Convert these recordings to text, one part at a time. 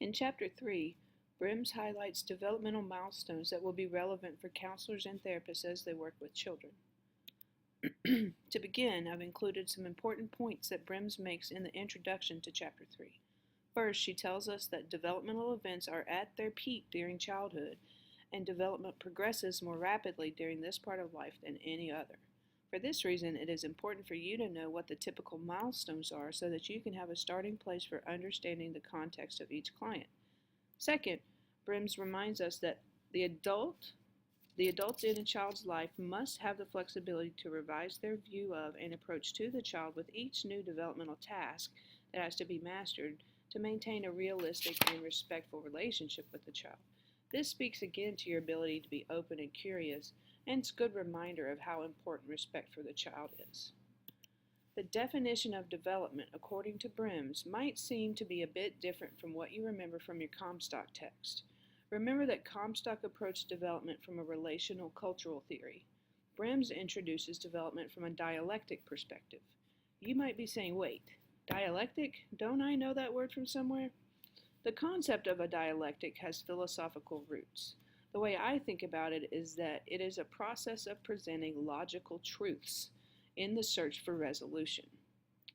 In Chapter 3, Brims highlights developmental milestones that will be relevant for counselors and therapists as they work with children. To begin, I've included some important points that Brims makes in the introduction to Chapter 3. First, she tells us that developmental events are at their peak during childhood, and development progresses more rapidly during this part of life than any other. For this reason, it is important for you to know what the typical milestones are so that you can have a starting place for understanding the context of each client. Second, Brims reminds us that the adults in a child's life must have the flexibility to revise their view of and approach to the child with each new developmental task that has to be mastered to maintain a realistic and respectful relationship with the child. This speaks again to your ability to be open and curious, and it's a good reminder of how important respect for the child is. The definition of development, according to Brims, might seem to be a bit different from what you remember from your Comstock text. Remember that Comstock approached development from a relational cultural theory. Brims introduces development from a dialectic perspective. You might be saying, wait, dialectic? Don't I know that word from somewhere? The concept of a dialectic has philosophical roots. The way I think about it is that it is a process of presenting logical truths in the search for resolution.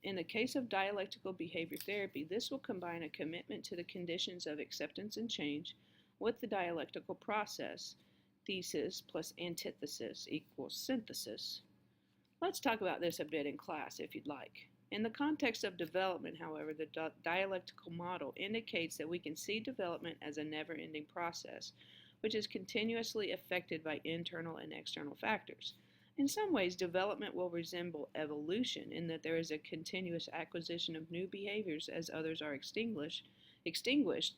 In the case of dialectical behavior therapy, this will combine a commitment to the conditions of acceptance and change with the dialectical process. Thesis plus antithesis equals synthesis. Let's talk about this a bit in class if you'd like. In the context of development, however, the dialectical model indicates that we can see development as a never-ending process, which is continuously affected by internal and external factors. In some ways, development will resemble evolution in that there is a continuous acquisition of new behaviors as others are extinguished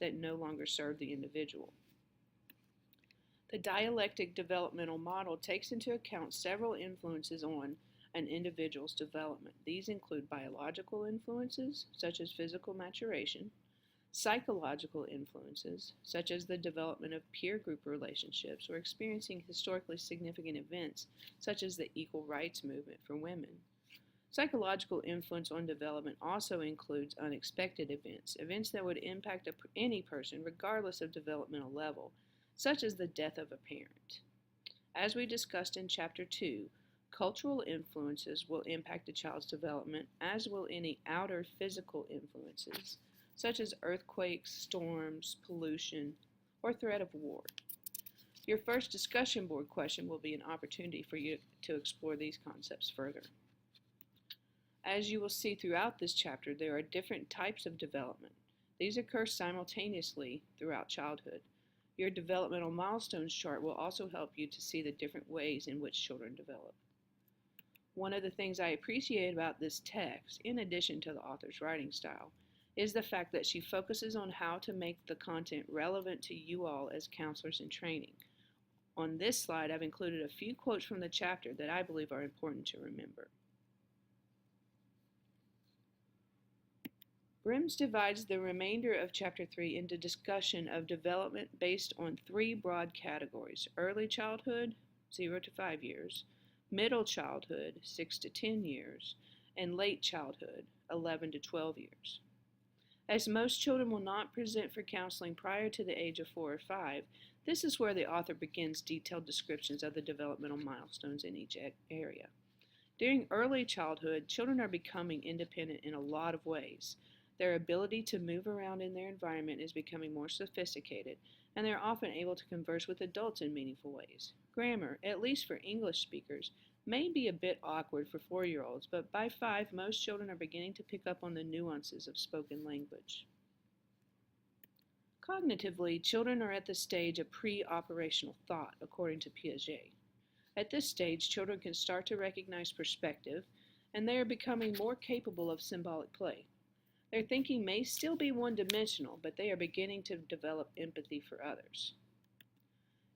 that no longer serve the individual. The dialectic developmental model takes into account several influences on an individual's development. These include biological influences, such as physical maturation, psychological influences, such as the development of peer group relationships or experiencing historically significant events, such as the equal rights movement for women. Psychological influence on development also includes unexpected events that would impact any person regardless of developmental level, such as the death of a parent. As we discussed in Chapter 2, cultural influences will impact a child's development, as will any outer physical influences, such as earthquakes, storms, pollution, or threat of war. Your first discussion board question will be an opportunity for you to explore these concepts further. As you will see throughout this chapter, there are different types of development. These occur simultaneously throughout childhood. Your developmental milestones chart will also help you to see the different ways in which children develop. One of the things I appreciate about this text, in addition to the author's writing style, is the fact that she focuses on how to make the content relevant to you all as counselors in training. On this slide, I've included a few quotes from the chapter that I believe are important to remember. Brims divides the remainder of Chapter 3 into discussion of development based on three broad categories: early childhood, 0 to 5 years, middle childhood, 6 to 10 years, and late childhood, 11 to 12 years. As most children will not present for counseling prior to the age of 4 or 5, this is where the author begins detailed descriptions of the developmental milestones in each area. During early childhood, children are becoming independent in a lot of ways. Their ability to move around in their environment is becoming more sophisticated, and they are often able to converse with adults in meaningful ways. Grammar, at least for English speakers, may be a bit awkward for 4-year-olds, but by 5, most children are beginning to pick up on the nuances of spoken language. Cognitively, children are at the stage of pre-operational thought, according to Piaget. At this stage, children can start to recognize perspective, and they are becoming more capable of symbolic play. Their thinking may still be one-dimensional, but they are beginning to develop empathy for others.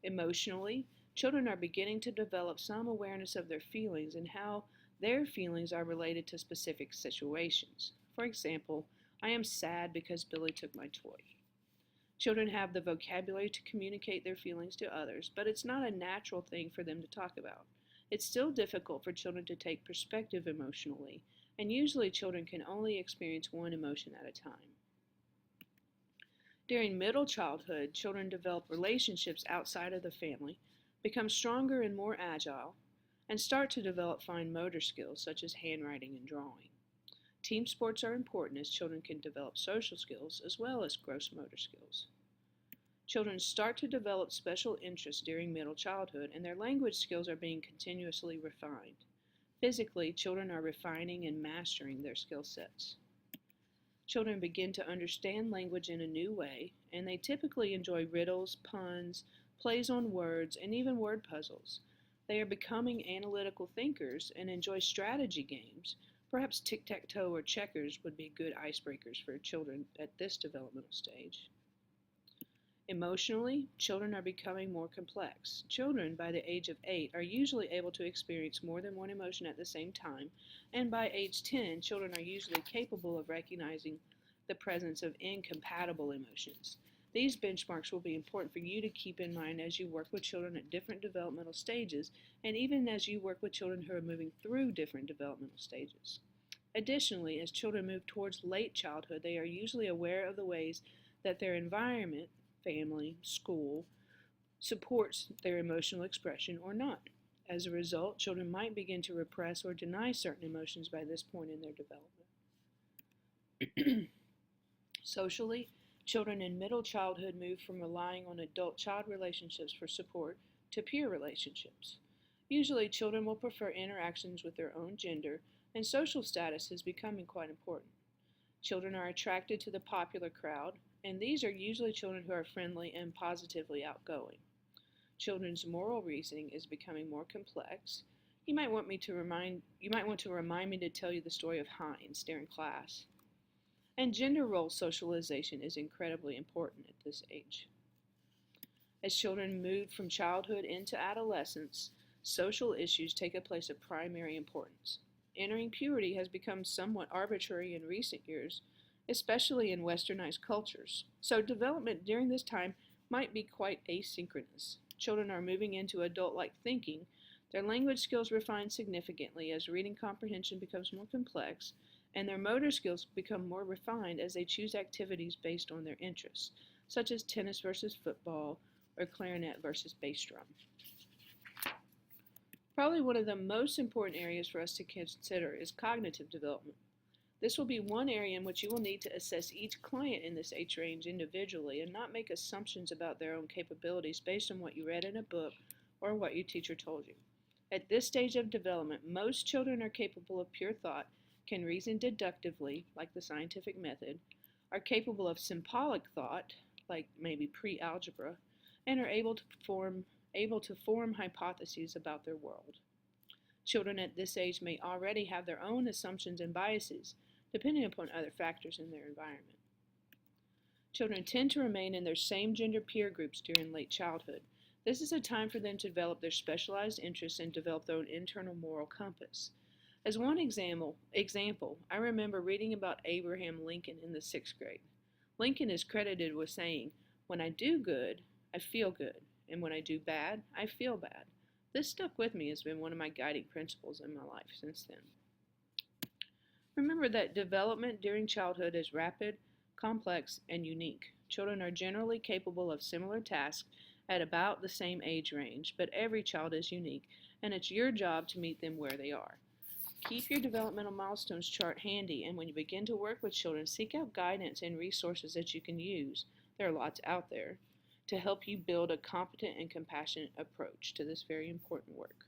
Emotionally, children are beginning to develop some awareness of their feelings and how their feelings are related to specific situations. For example, I am sad because Billy took my toy. Children have the vocabulary to communicate their feelings to others, but it's not a natural thing for them to talk about. It's still difficult for children to take perspective emotionally, and usually children can only experience one emotion at a time. During middle childhood, children develop relationships outside of the family, become stronger and more agile, and start to develop fine motor skills such as handwriting and drawing. Team sports are important as children can develop social skills as well as gross motor skills. Children start to develop special interests during middle childhood, and their language skills are being continuously refined. Physically, children are refining and mastering their skill sets. Children begin to understand language in a new way, and they typically enjoy riddles, puns, plays on words, and even word puzzles. They are becoming analytical thinkers and enjoy strategy games. Perhaps tic-tac-toe or checkers would be good icebreakers for children at this developmental stage. Emotionally, children are becoming more complex. Children by the age of 8 are usually able to experience more than one emotion at the same time, and by age 10, children are usually capable of recognizing the presence of incompatible emotions. These benchmarks will be important for you to keep in mind as you work with children at different developmental stages, and even as you work with children who are moving through different developmental stages. Additionally, as children move towards late childhood, they are usually aware of the ways that their environment, family, school, supports their emotional expression or not. As a result, children might begin to repress or deny certain emotions by this point in their development. Socially, children in middle childhood move from relying on adult-child relationships for support to peer relationships. Usually, children will prefer interactions with their own gender, and social status is becoming quite important. Children are attracted to the popular crowd, and these are usually children who are friendly and positively outgoing. Children's moral reasoning is becoming more complex. You might want to remind me to tell you the story of Heinz during class. And gender role socialization is incredibly important at this age. As children move from childhood into adolescence, social issues take a place of primary importance. Entering puberty has become somewhat arbitrary in recent years, especially in westernized cultures. So development during this time might be quite asynchronous. Children are moving into adult-like thinking. Their language skills refine significantly as reading comprehension becomes more complex, and their motor skills become more refined as they choose activities based on their interests, such as tennis versus football or clarinet versus bass drum. Probably one of the most important areas for us to consider is cognitive development. This will be one area in which you will need to assess each client in this age range individually and not make assumptions about their own capabilities based on what you read in a book or what your teacher told you. At this stage of development, most children are capable of pure thought, can reason deductively, like the scientific method, are capable of symbolic thought, like maybe pre-algebra, and are able to form hypotheses about their world. Children at this age may already have their own assumptions and biases, depending upon other factors in their environment. Children tend to remain in their same gender peer groups during late childhood. This is a time for them to develop their specialized interests and develop their own internal moral compass. As one example, I remember reading about Abraham Lincoln in the 6th grade. Lincoln is credited with saying, "When I do good, I feel good, and when I do bad, I feel bad." This stuck with me, has been one of my guiding principles in my life since then. Remember that development during childhood is rapid, complex, and unique. Children are generally capable of similar tasks at about the same age range, but every child is unique, and it's your job to meet them where they are. Keep your developmental milestones chart handy, and when you begin to work with children, seek out guidance and resources that you can use. There are lots out there to help you build a competent and compassionate approach to this very important work.